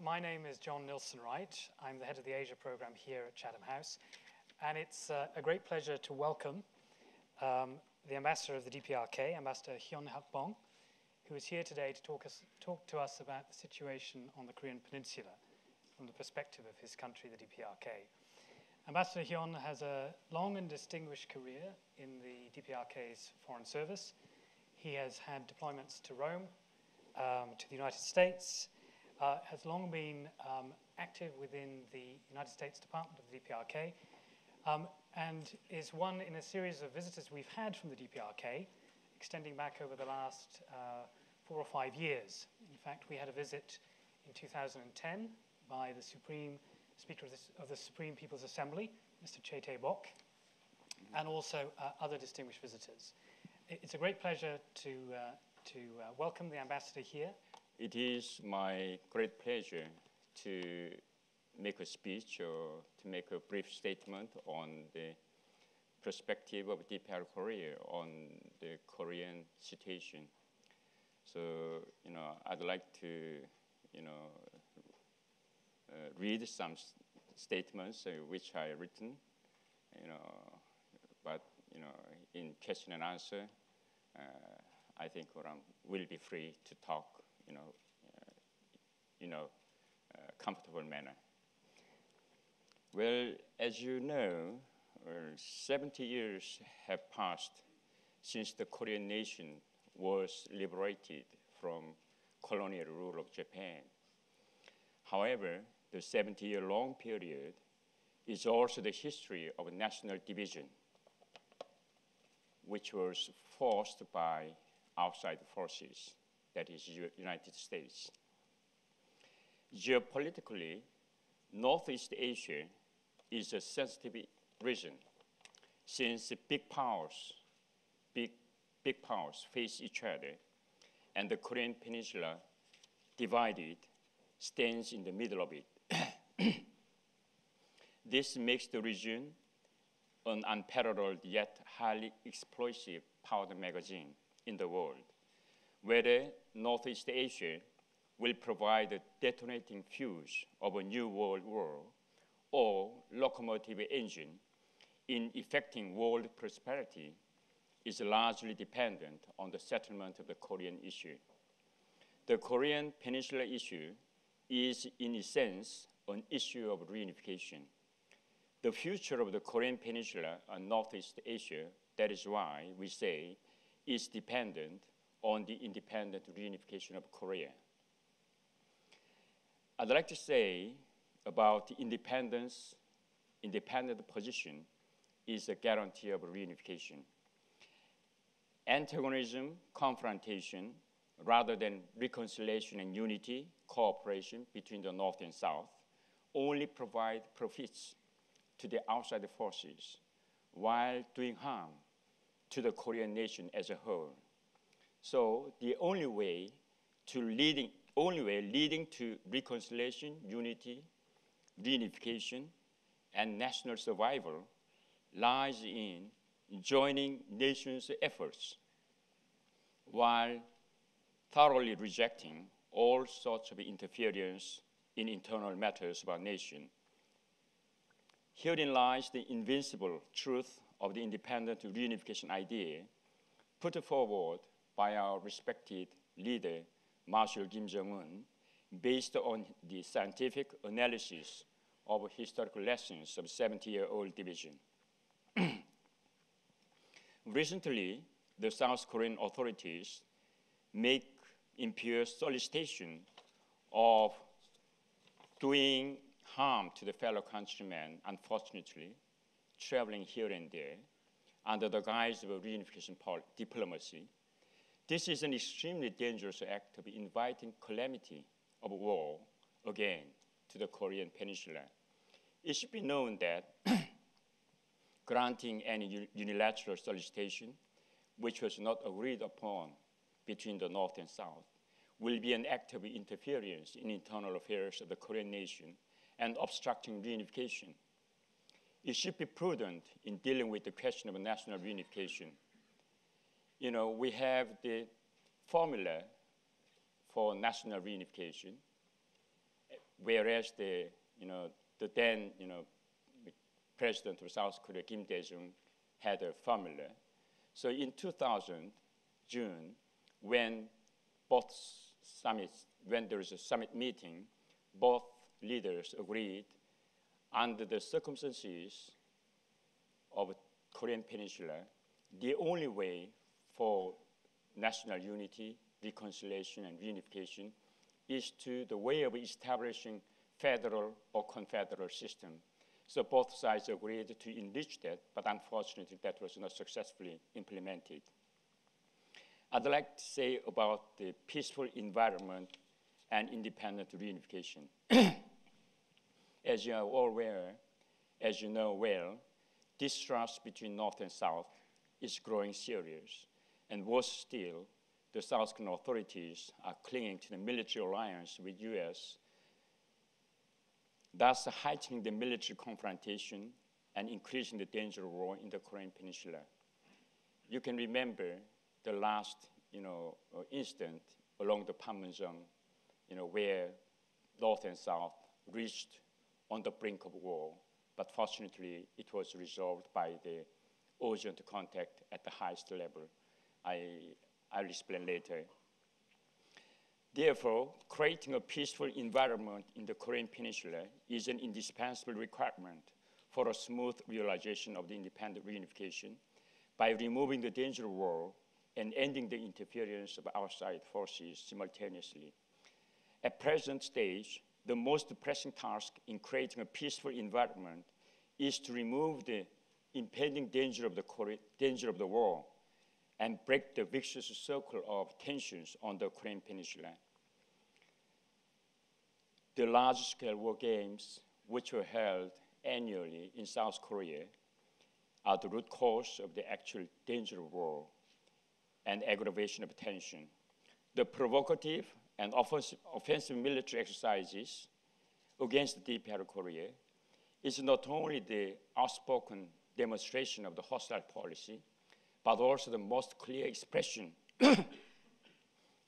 My name is John Nilsson-Wright. I'm the head of the Asia program here at Chatham House. And it's a great pleasure to welcome the ambassador of the DPRK, Ambassador Hyun Hak-bong, who is here today to talk to us about the situation on the Korean Peninsula from the perspective of his country, the DPRK. Ambassador Hyun has a long and distinguished career in the DPRK's foreign service. He has had deployments to Rome, to the United States, has long been active within the United States Department of the DPRK, and is one in a series of visitors we've had from the DPRK, extending back over the last 4 or 5 years. In fact, we had a visit in 2010 by the Speaker of the Supreme People's Assembly, Mr. Chae Tae-bok, and also other distinguished visitors. It's a great pleasure to welcome the ambassador here. It is my great pleasure to make a speech or to make a brief statement on the perspective of DPR Korea on the Korean situation. So, I'd like to, read some statements which I written, but, in question and answer, I think we'll be free to talk, comfortable manner. Well, as you know, 70 years have passed since the Korean nation was liberated from colonial rule of Japan. However, the 70-year-long period is also the history of national division, which was forced by outside forces, that is, United States. Geopolitically, Northeast Asia is a sensitive region since big powers face each other, and the Korean Peninsula, divided, stands in the middle of it. This makes the region an unparalleled yet highly explosive powder magazine in the world, whether Northeast Asia will provide the detonating fuse of a new world war or locomotive engine in effecting world prosperity is largely dependent on the settlement of the Korean issue. The Korean Peninsula issue is, in a sense, an issue of reunification. The future of the Korean Peninsula and Northeast Asia, that is why we say, is dependent on the independent reunification of Korea. I'd like to say about the independent position is a guarantee of reunification. Antagonism, confrontation, rather than reconciliation and unity, cooperation between the North and South, only provide profits to the outside forces while doing harm to the Korean nation as a whole. So the only way leading to reconciliation, unity, reunification, and national survival lies in joining nations' efforts while thoroughly rejecting all sorts of interference in internal matters of our nation. Herein lies the invincible truth of the independent reunification idea put forward by our respected leader, Marshal Kim Jong-un, based on the scientific analysis of historical lessons of 70-year-old division. Recently, the South Korean authorities make impious solicitation of doing harm to the fellow countrymen, unfortunately, traveling here and there under the guise of a reunification diplomacy. This is an extremely dangerous act of inviting calamity of war again to the Korean Peninsula. It should be known that granting any unilateral solicitation, which was not agreed upon between the North and South, will be an act of interference in internal affairs of the Korean nation and obstructing reunification. It should be prudent in dealing with the question of national reunification. We have the formula for national reunification, whereas the then president of South Korea, Kim Dae-jung, had a formula. So in 2000, June, when there is a summit meeting, both leaders agreed under the circumstances of Korean Peninsula, the only way for national unity, reconciliation, and reunification is to the way of establishing federal or confederal system. So both sides agreed to enrich that, but unfortunately that was not successfully implemented. I'd like to say about the peaceful environment and independent reunification. As you are all aware, as you know well, distrust between North and South is growing serious. And worse still, the South Korean authorities are clinging to the military alliance with US, thus heightening the military confrontation and increasing the danger of war in the Korean Peninsula. You can remember the last incident along the Panmunjom, where North and South reached on the brink of war, but fortunately it was resolved by the urgent contact at the highest level. I'll explain later. Therefore, creating a peaceful environment in the Korean Peninsula is an indispensable requirement for a smooth realization of the independent reunification by removing the danger of war and ending the interference of outside forces simultaneously. At present stage, the most pressing task in creating a peaceful environment is to remove the impending danger of the war and break the vicious circle of tensions on the Korean Peninsula. The large-scale war games, which were held annually in South Korea, are the root cause of the actual danger of war and aggravation of tension. The provocative and offensive military exercises against the DPRK Korea is not only the outspoken demonstration of the hostile policy, but also the most clear expression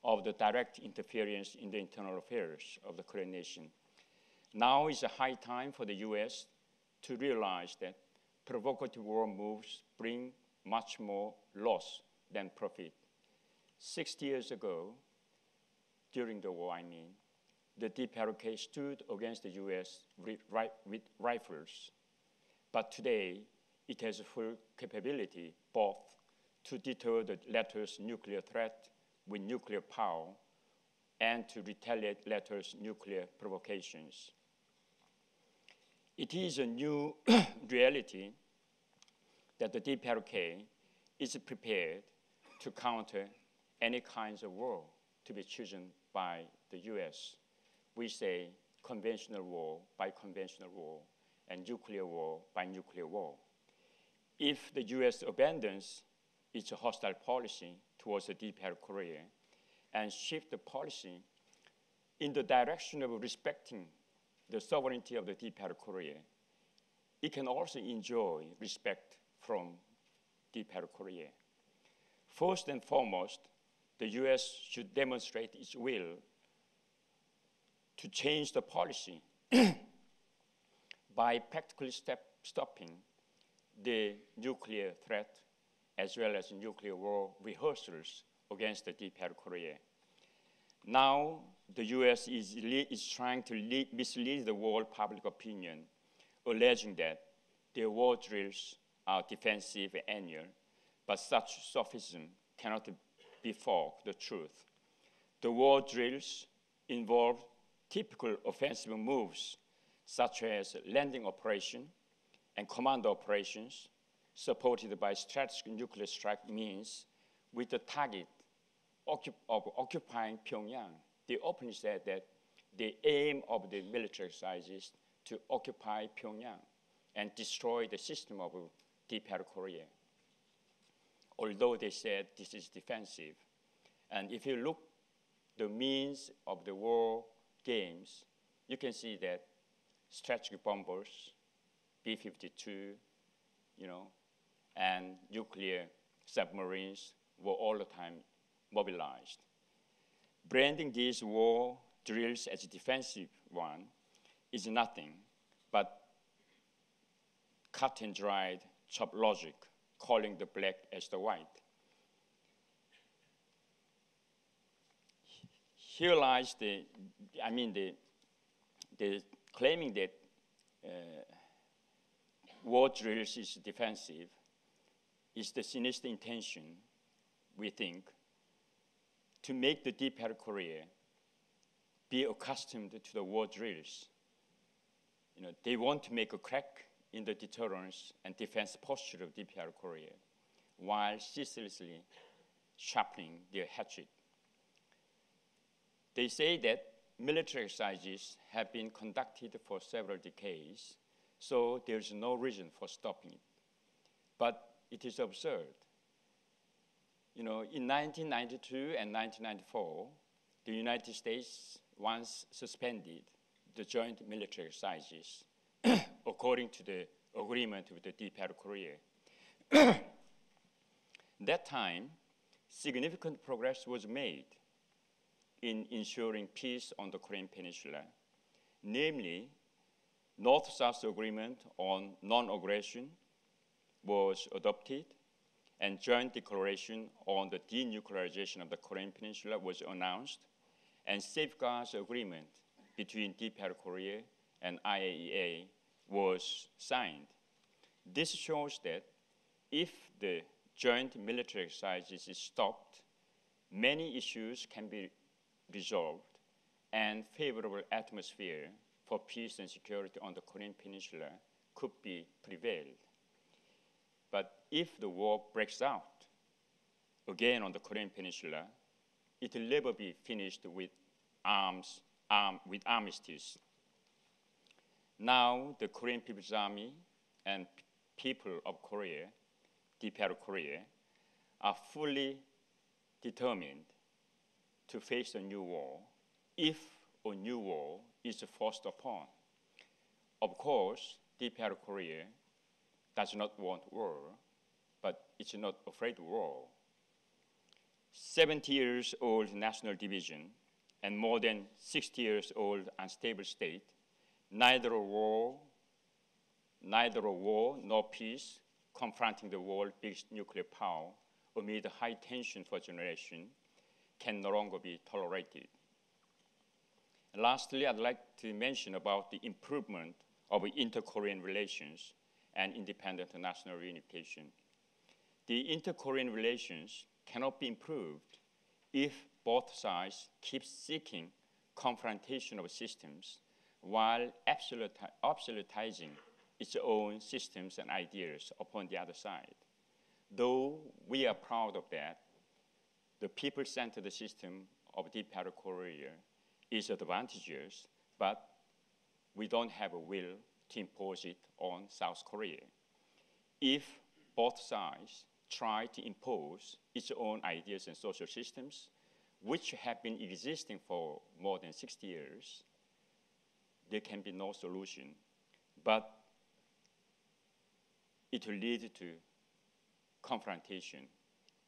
of the direct interference in the internal affairs of the Korean nation. Now is a high time for the US to realize that provocative war moves bring much more loss than profit. 60 years ago, during the war, the DPRK stood against the US with rifles. But today, it has a full capability both to deter the latter's nuclear threat with nuclear power and to retaliate latter's nuclear provocations. It is a new reality that the DPRK is prepared to counter any kinds of war to be chosen by the US. We say conventional war by conventional war and nuclear war by nuclear war. If the US abandons its hostile policy towards the DPRK Korea and shift the policy in the direction of respecting the sovereignty of the DPRK Korea, it can also enjoy respect from DPRK Korea. First and foremost, the US should demonstrate its will to change the policy by practically stopping the nuclear threat as well as nuclear war rehearsals against the DPRK Korea. Now, the US is trying to mislead the world public opinion, alleging that their war drills are defensive and annual, but such sophism cannot befall the truth. The war drills involve typical offensive moves, such as landing operation and commando operations, supported by strategic nuclear strike means with the target of occupying Pyongyang. They openly said that the aim of the military exercise is to occupy Pyongyang and destroy the system of DPRK Korea, although they said this is defensive. And if you look the means of the war games, you can see that strategic bombers, B-52, and nuclear submarines were all the time mobilized. Branding these war drills as a defensive one is nothing but cut and dried chop logic, calling the black as the white. Here lies the claiming that war drills is defensive is the sinister intention, we think, to make the DPRK be accustomed to the war drills. They want to make a crack in the deterrence and defense posture of DPRK while ceaselessly sharpening their hatchet. They say that military exercises have been conducted for several decades, so there's no reason for stopping it. But it is absurd. In 1992 and 1994, the United States once suspended the joint military exercises according to the agreement with the DPRK. That time, significant progress was made in ensuring peace on the Korean Peninsula, namely, North-South Agreement on non-aggression was adopted, and joint declaration on the denuclearization of the Korean Peninsula was announced, and safeguards agreement between DPRK and IAEA was signed. This shows that if the joint military exercises is stopped, many issues can be resolved and favorable atmosphere for peace and security on the Korean Peninsula could be prevailed. But if the war breaks out again on the Korean Peninsula, it will never be finished with armistice. Now, the Korean People's Army and people of Korea, DPRK, are fully determined to face a new war if a new war is forced upon. Of course, DPRK does not want war, but it's not afraid of war. 70 years old national division and more than 60 years old unstable state, neither a war nor peace confronting the world's biggest nuclear power amid high tension for generation can no longer be tolerated. Lastly, I'd like to mention about the improvement of inter-Korean relations and independent national reunification. The inter-Korean relations cannot be improved if both sides keep seeking confrontation of systems while absolutizing its own systems and ideas upon the other side. Though we are proud of that, the people-centered system of DPRK is advantageous, but we don't have a will to impose it on South Korea. If both sides try to impose its own ideas and social systems, which have been existing for more than 60 years, there can be no solution. But it will lead to confrontation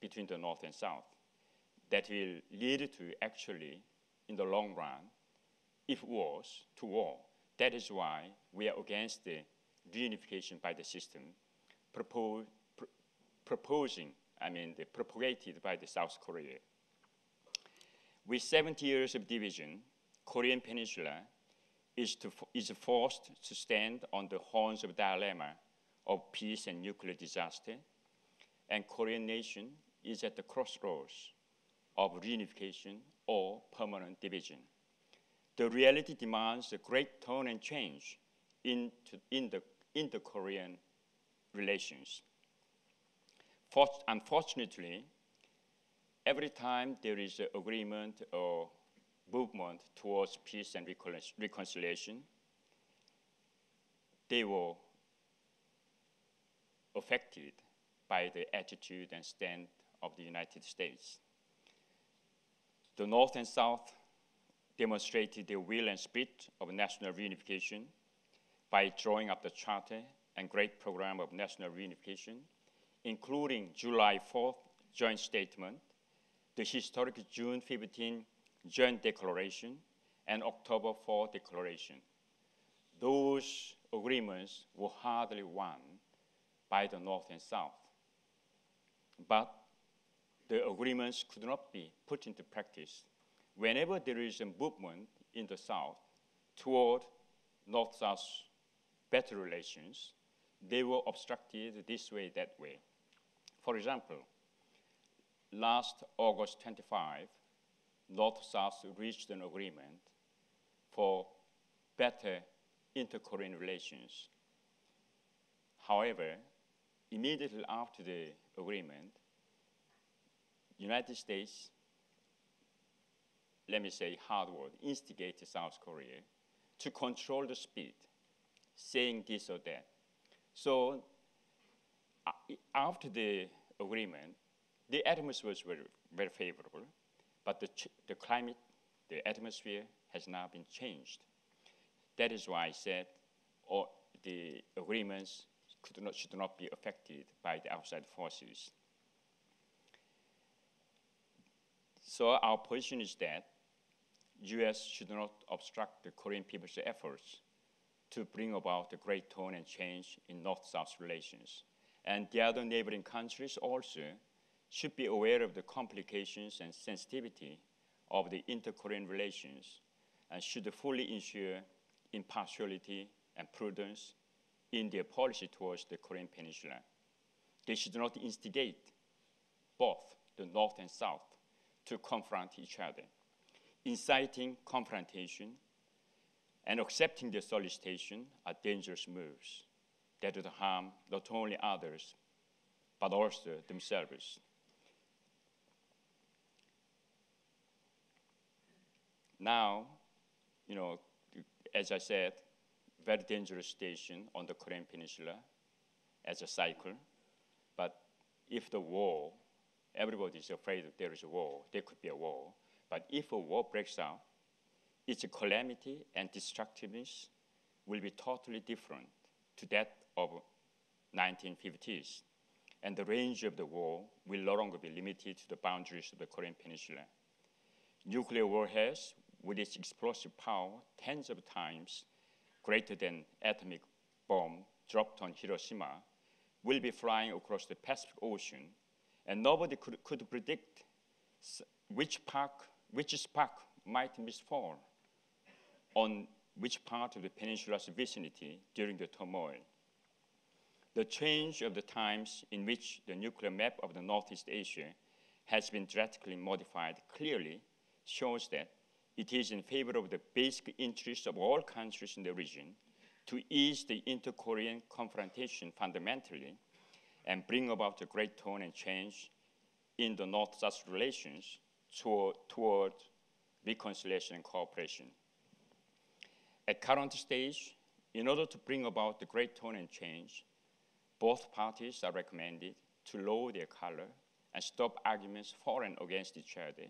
between the North and South that will lead to actually, in the long run, if wars, to war. That is why we are against the reunification by the system propagated by the South Korea. With 70 years of division, Korean Peninsula is forced to stand on the horns of dilemma of peace and nuclear disaster, and Korean nation is at the crossroads of reunification or permanent division. The reality demands a great turn and change in the Korean relations. Unfortunately, every time there is an agreement or movement towards peace and reconciliation, they were affected by the attitude and stand of the United States. The North and South demonstrated their will and spirit of national reunification by drawing up the Charter and Great Program of National Reunification, including July 4th Joint Statement, the historic June 15 Joint Declaration, and October 4 Declaration. those agreements were hardly won by the North and South. But the agreements could not be put into practice. Whenever there is a movement in the South toward North-South better relations, they were obstructed this way, that way. For example, last August 25, North-South reached an agreement for better inter-Korean relations. However, immediately after the agreement, United States, let me say hard word, instigated South Korea to control the speed, saying this or that. So after the agreement, the atmosphere was very, very favorable, but the climate, the atmosphere has now been changed. That is why I said the agreements should not be affected by the outside forces. So our position is that U.S. should not obstruct the Korean people's efforts to bring about a great tone and change in North-South relations. And the other neighboring countries also should be aware of the complications and sensitivity of the inter-Korean relations and should fully ensure impartiality and prudence in their policy towards the Korean Peninsula. They should not instigate both the North and South to confront each other. Inciting confrontation and accepting the solicitation are dangerous moves that would harm not only others, but also themselves. Now, as I said, very dangerous station on the Korean Peninsula as a cycle. But if the war, everybody is afraid that there is a war, there could be a war. But if a war breaks out, its calamity and destructiveness will be totally different to that of 1950s. And the range of the war will no longer be limited to the boundaries of the Korean Peninsula. Nuclear warheads, with its explosive power tens of times greater than atomic bomb dropped on Hiroshima, will be flying across the Pacific Ocean, and nobody could predict which spark might misfall on which part of the peninsula's vicinity during the turmoil. The change of the times in which the nuclear map of the Northeast Asia has been drastically modified clearly shows that it is in favor of the basic interests of all countries in the region to ease the inter-Korean confrontation fundamentally and bring about a great tone and change in the North-South relations toward reconciliation and cooperation. At current stage, in order to bring about the great tone and change, both parties are recommended to lower their color and stop arguments for and against each other,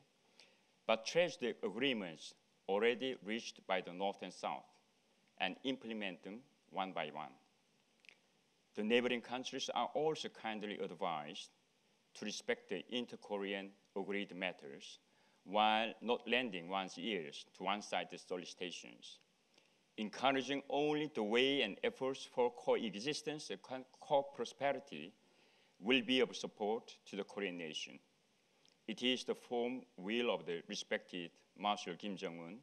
but treasure the agreements already reached by the North and South and implement them one by one. The neighboring countries are also kindly advised to respect the inter-Korean agreed matters while not lending one's ears to one-sided solicitations, encouraging only the way and efforts for coexistence and co-prosperity will be of support to the Korean nation. It is the firm will of the respected Marshal Kim Jong-un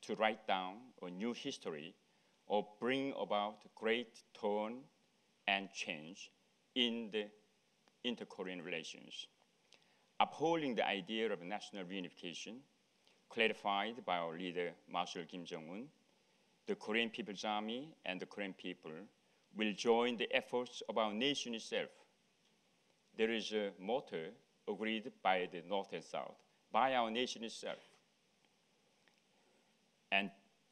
to write down a new history or bring about great turn and change in the inter-Korean relations. Upholding the idea of national reunification, clarified by our leader, Marshal Kim Jong-un, the Korean People's Army and the Korean people will join the efforts of our nation itself. There is a motto agreed by the North and South, by our nation itself, and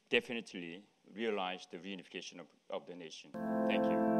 definitely realize the reunification of the nation. Thank you.